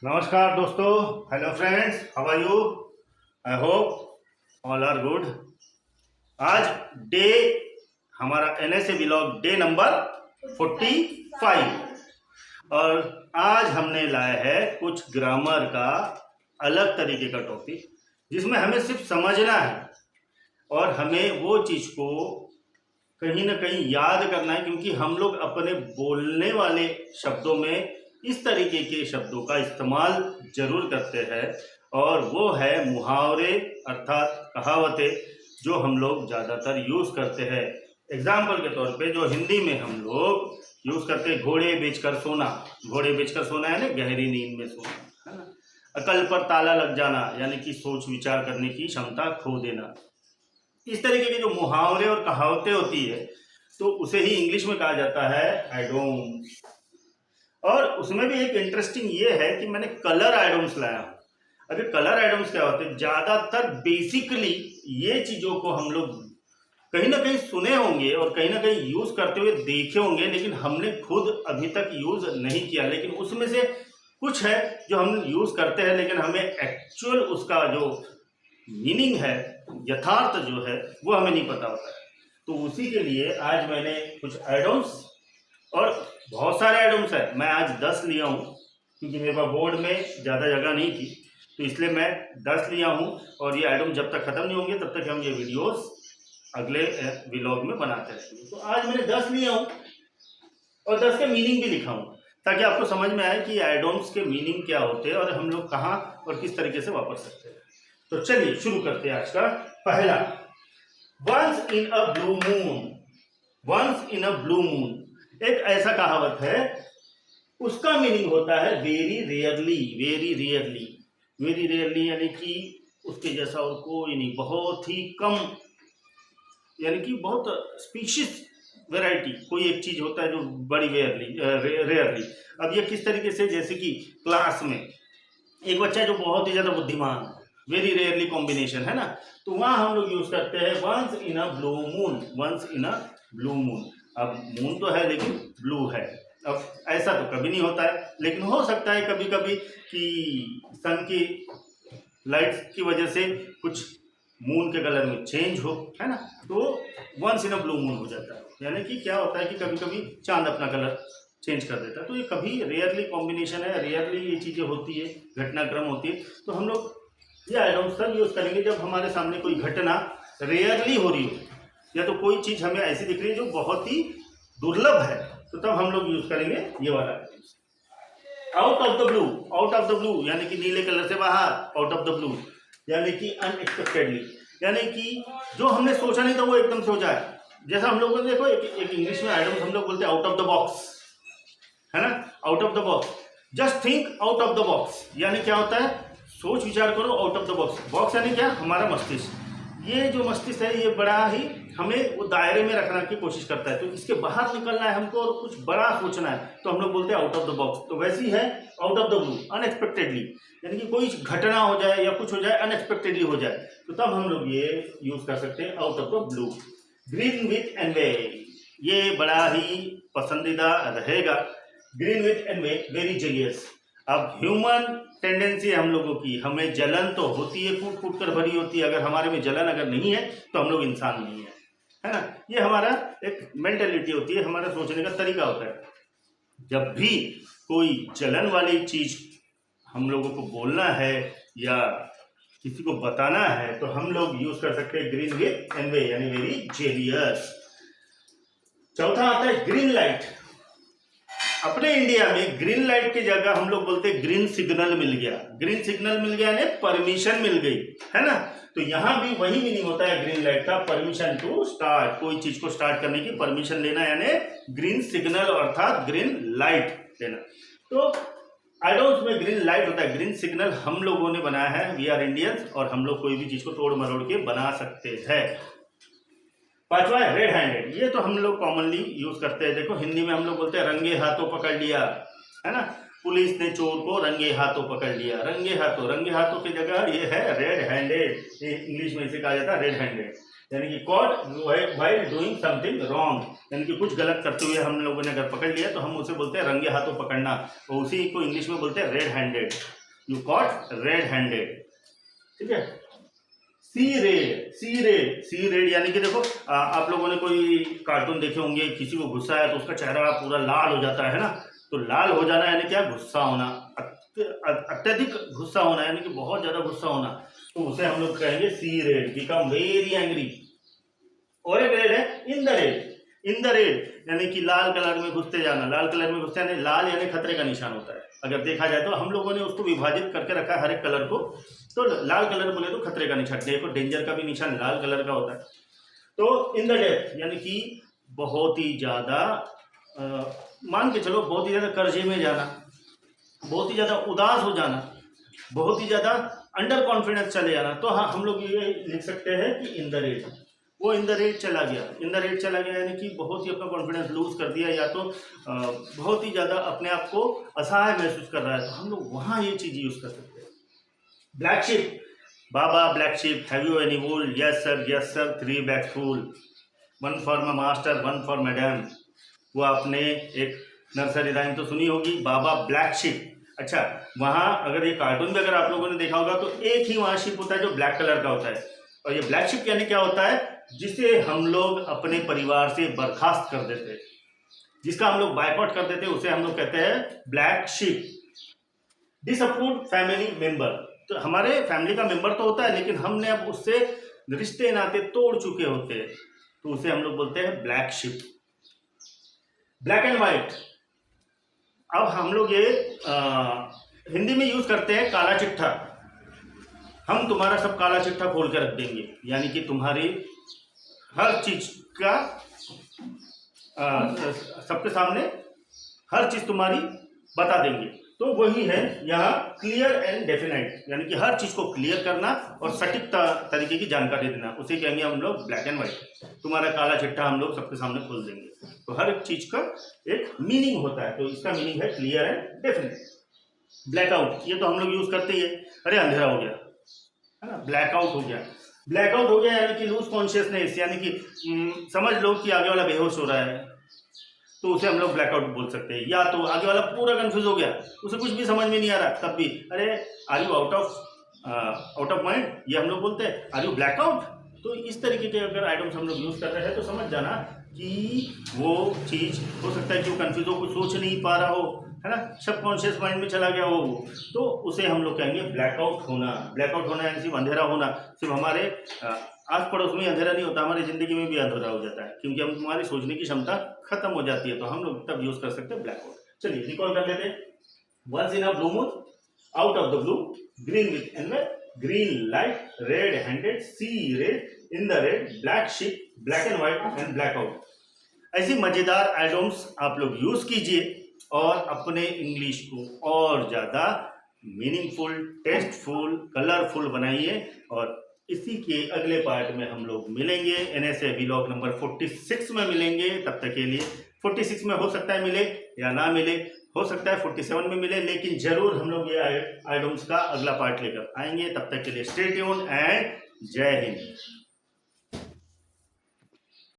नमस्कार दोस्तों, hello friends, how are you? I hope all are good. आज day हमारा NSA ब्लॉग डे नंबर 45 और आज हमने लाया है कुछ ग्रामर का अलग तरीके का टॉपिक जिसमें हमें सिर्फ समझना है और हमें वो चीज़ को कहीं ना कहीं याद करना है, क्योंकि हम लोग अपने बोलने वाले शब्दों में इस तरीके के शब्दों का इस्तेमाल जरूर करते हैं और वो है मुहावरे अर्थात कहावतें जो हम लोग ज़्यादातर यूज़ करते हैं। एग्जाम्पल के तौर पे जो हिंदी में हम लोग यूज़ करते हैं, घोड़े बेचकर सोना। घोड़े बेचकर सोना है ना, गहरी नींद में सोना, है ना। अकल पर ताला लग जाना यानी कि सोच विचार करने की क्षमता खो देना। इस तरीके के जो मुहावरे और कहावतें होती है तो उसे ही इंग्लिश में कहा जाता है आइडोम्स। और उसमें भी एक इंटरेस्टिंग ये है कि मैंने कलर आइडोम्स लाया हूँ। अभी कलर आइडोम्स क्या होते हैं, ज़्यादातर बेसिकली ये चीज़ों को हम लोग कहीं ना कहीं सुने होंगे और कहीं ना कहीं यूज़ करते हुए देखे होंगे, लेकिन हमने खुद अभी तक यूज़ नहीं किया। लेकिन उसमें से कुछ है जो हम यूज़ करते हैं लेकिन हमें एक्चुअल उसका जो मीनिंग है, यथार्थ जो है, वो हमें नहीं पता होता है। तो उसी के लिए आज मैंने कुछ आइडोम्स, और बहुत सारे आइटम्स है, मैं आज 10 लिया हूँ क्योंकि मेरे पास बोर्ड में ज़्यादा जगह नहीं थी, तो इसलिए मैं 10 लिया हूँ। और ये आइटम जब तक ख़त्म नहीं होंगे तब तक हम ये वीडियोस अगले व्लॉग में बनाते रहेंगे। तो आज मैंने 10 लिया हूँ और 10 के मीनिंग भी लिखा हूँ ताकि आपको समझ में आए कि आइटम्स के मीनिंग क्या होते हैं और हम लोग कहाँ और किस तरीके से वापर सकते हैं। तो चलिए शुरू करते हैं। आज का पहला, once in a blue moon. Once in a blue moon एक ऐसा कहावत है, उसका मीनिंग होता है very rarely. Very rarely, very rarely यानी कि उसके जैसा और कोई नहीं, बहुत ही कम, यानी कि बहुत स्पीशीज वैरायटी कोई एक चीज होता है जो बड़ी रेयरली। अब ये किस तरीके से, जैसे कि क्लास में एक बच्चा है जो बहुत ही ज्यादा बुद्धिमान, वेरी रेयरली कॉम्बिनेशन है ना, तो वहां हम लोग यूज करते हैं once in a blue moon. Once in a blue moon, अब मून तो है लेकिन ब्लू है। अब ऐसा तो कभी नहीं होता है, लेकिन हो सकता है कभी कभी कि सन की लाइट्स की वजह से कुछ मून के कलर में चेंज हो, है ना, तो once in a blue moon हो जाता है। यानी कि क्या होता है कि कभी कभी चांद अपना कलर चेंज कर देता है। तो ये कभी रेयरली कॉम्बिनेशन है, रेयरली ये चीज़ें होती है, घटनाक्रम होती है। तो हम लोग ये आइटम्स तब यूज़ करेंगे जब हमारे सामने कोई घटना रेयरली हो रही हो, या तो कोई चीज़ हमें ऐसी दिख रही है जो बहुत ही दुर्लभ है, तो तब हम लोग यूज़ करेंगे ये वाला। Out of the blue, out of the blue यानी कि नीले कलर से बाहर, आउट ऑफ द ब्लू यानी कि अनएक्सपेक्टेडली, यानी कि जो हमने सोचा नहीं था वो एकदम से हो जाए। जैसा हम लोग देखो एक इंग्लिश में आइटम हम लोग बोलते हैं आउट ऑफ द बॉक्स, है ना, out of the box. Just think out of the box यानी क्या होता है, सोच विचार करो out of the box. Box यानी क्या, हमारा मस्तिष्क। ये जो मस्तिष्क है ये बड़ा ही हमें वो दायरे में रखने की कोशिश करता है, तो इसके बाहर निकलना है हमको और कुछ बड़ा सोचना है, तो हम लोग बोलते हैं आउट ऑफ द बॉक्स। तो वैसी है out of the blue, unexpectedly, यानी कि कोई घटना हो जाए या कुछ हो जाए, अनएक्सपेक्टेडली हो जाए, तो तब हम लोग ये यूज कर सकते हैं out of the blue. Green with envy, ये बड़ा ही पसंदीदा रहेगा। Green with envy, very jealous. अब ह्यूमन टेंडेंसी है हम लोगों की, हमें जलन तो होती है, फूट फूट कर भरी होती है। अगर हमारे में जलन अगर नहीं है तो हम लोग इंसान नहीं है ना। ये हमारा एक मेंटेलिटी होती है, हमारा सोचने का तरीका होता है। जब भी कोई जलन वाली चीज हम लोगों को बोलना है या किसी को बताना है तो हम लोग यूज कर सकते हैं ग्रीन विथ एनवे यानी वेरी जेलियस। चौथा आता है ग्रीन लाइट। अपने इंडिया में ग्रीन लाइट की जगह हम लोग बोलते हैं ग्रीन सिग्नल मिल गया। ग्रीन सिग्नल मिल गया यानी परमिशन मिल गई, है ना। तो यहां भी वही मीनिंग होता है ग्रीन लाइट का, परमिशन टू स्टार्ट, कोई चीज को स्टार्ट करने की परमिशन लेना यानी ग्रीन सिग्नल अर्थात ग्रीन लाइट लेना। तो आइडोम्स में ग्रीन लाइट होता है, ग्रीन सिग्नल हम लोगों ने बनाया है, वी आर इंडियंस, और हम लोग कोई भी चीज को तोड़ मरोड़ के बना सकते हैं। पांचवा है रेड हैंडेड। ये तो हम लोग कॉमनली यूज करते हैं। देखो हिंदी में हम लोग बोलते हैं रंगे हाथों पकड़ लिया, है ना, पुलिस ने चोर को रंगे हाथों पकड़ लिया। रंगे हाथों की जगह ये है रेड हैंडेड, इंग्लिश में इसे कहा जाता है रेड हैंडेड। यानी कि caught while doing something wrong, यानी कि कुछ गलत करते हुए हम लोगों ने अगर पकड़ लिया तो हम उसे बोलते हैं रंगे हाथों पकड़ना, और उसी को इंग्लिश में बोलते हैं red handed, you cot red handed. ठीक है। सी रेड यानी कि देखो आप लोगों ने कोई कार्टून देखे होंगे, किसी को गुस्सा है तो उसका चेहरा पूरा लाल हो जाता है ना, तो लाल हो जाना यानी क्या, गुस्सा होना, अत्यधिक गुस्सा होना, यानी कि बहुत ज्यादा गुस्सा होना, तो उसे हम लोग कहेंगे सी रेड, बिकम वेरी एंग्री। और एक रेड है इन द रेड यानी कि लाल कलर में घुसते जाना, लाल कलर में घुसते जाना, लाल यानी खतरे का निशान होता है। अगर देखा जाए तो हम लोगों ने उसको विभाजित करके रखा है हर एक कलर को, तो लाल कलर बोले तो खतरे का निशान, देखो डेंजर का भी निशान लाल कलर का होता है। तो इन द डेप्थ यानी कि बहुत ही ज्यादा मान के चलो, बहुत ही ज्यादा कर्जे में जाना, बहुत ही ज्यादा उदास हो जाना, बहुत ही ज्यादा अंडर कॉन्फिडेंस चले जाना, तो हाँ हम लोग ये लिख सकते हैं कि इन द रेट, वो इन द रेट चला गया, इन द रेट चला गया यानी कि बहुत ही अपना कॉन्फिडेंस लूज कर दिया, या तो बहुत ही ज़्यादा अपने आप को असहाय महसूस कर रहा है, तो हम लोग वहाँ ये चीज़ यूज़ कर सकते हैं। Black sheep, baa baa black sheep, have you any wool, yes sir 3 bag full, 1 for my master 1 for madam. वो आपने एक नर्सरी राइम तो सुनी होगी, बाबा ब्लैक शिप। अच्छा, वहाँ अगर ये कार्टून भी अगर आप लोगों ने देखा होगा तो एक ही वहाँ शिप होता है जो ब्लैक कलर का होता है, और ये ब्लैक शिप यानी क्या होता है, जिसे हम लोग अपने परिवार से बर्खास्त कर देते, जिसका हम लोग बायकॉट कर देते, उसे हम लोग कहते हैं black ship. Disapproved family member, तो हमारे फैमिली का मेंबर तो होता है लेकिन हमने अब उससे रिश्ते नाते तोड़ चुके होते हैं, तो उसे हम लोग बोलते हैं black sheep. Black and white, अब हम लोग ये हिंदी में यूज करते हैं काला चिट्ठा, हम तुम्हारा सब काला चिट्ठा खोल के रख देंगे, यानी कि तुम्हारी हर चीज का सबके सामने हर चीज तुम्हारी बता देंगे, तो वही है यहाँ क्लियर एंड डेफिनेट, यानी कि हर चीज को क्लियर करना और सटीक तरीके की जानकारी देना, उसे कहेंगे हम लोग ब्लैक एंड व्हाइट। तुम्हारा काला चिट्ठा हम लोग सबके सामने खोल देंगे, तो हर एक चीज का एक मीनिंग होता है, तो इसका मीनिंग है क्लियर एंड डेफिनेट। ब्लैकआउट, ये तो हम लोग यूज करते ही है, अरे अंधेरा हो गया है ना, ब्लैकआउट हो गया, ब्लैकआउट हो गया यानी कि लूज कॉन्शियसनेस, यानी कि समझ लो कि आगे वाला बेहोश हो रहा है, तो उसे हम लोग ब्लैकआउट बोल सकते हैं। या तो आगे वाला पूरा कंफ्यूज हो गया, उसे कुछ भी समझ में नहीं आ रहा, तब भी अरे are you out of mind, ये हम लोग बोलते हैं आर यू ब्लैकआउट। तो इस तरीके के अगर आइटम्स हम लोग यूज कर रहे हैं तो समझ जाना कि वो चीज हो सकता है कि वो कंफ्यूज हो, कुछ सोच नहीं पा रहा हो, है ना, सबकॉन्शियस माइंड में चला गया हो, तो उसे हम लोग कहेंगे ब्लैकआउट होना। ब्लैकआउट होना यानी सिर्फ अंधेरा होना, सिर्फ हमारे आस पड़ोस में अंधेरा नहीं होता, हमारी जिंदगी में भी अंधेरा हो जाता है, क्योंकि हम तुम्हारी सोचने की क्षमता खत्म हो जाती है, तो हम लोग तब यूज कर सकते हैं ब्लैकआउट। चलिए रिकॉल कर लेते हैं। Once in a blue moon, out of the blue, green with envy, green light, red handed, see red, in the red, black sheep, black and white and blackout. ऐसी मजेदार items आप लोग use कीजिए और अपने इंग्लिश को और ज्यादा मीनिंगफुल, टेस्टफुल, कलरफुल बनाइए, और इसी के अगले पार्ट में हम लोग मिलेंगे, NSA व्लॉग नंबर 46 में मिलेंगे। तब तक के लिए 46 में हो सकता है मिले या ना मिले, हो सकता है 47 में मिले, लेकिन जरूर हम लोग ये आइटम्स का अगला पार्ट लेकर आएंगे। तब तक के लिए स्टे ट्यून्ड एंड जय हिंद।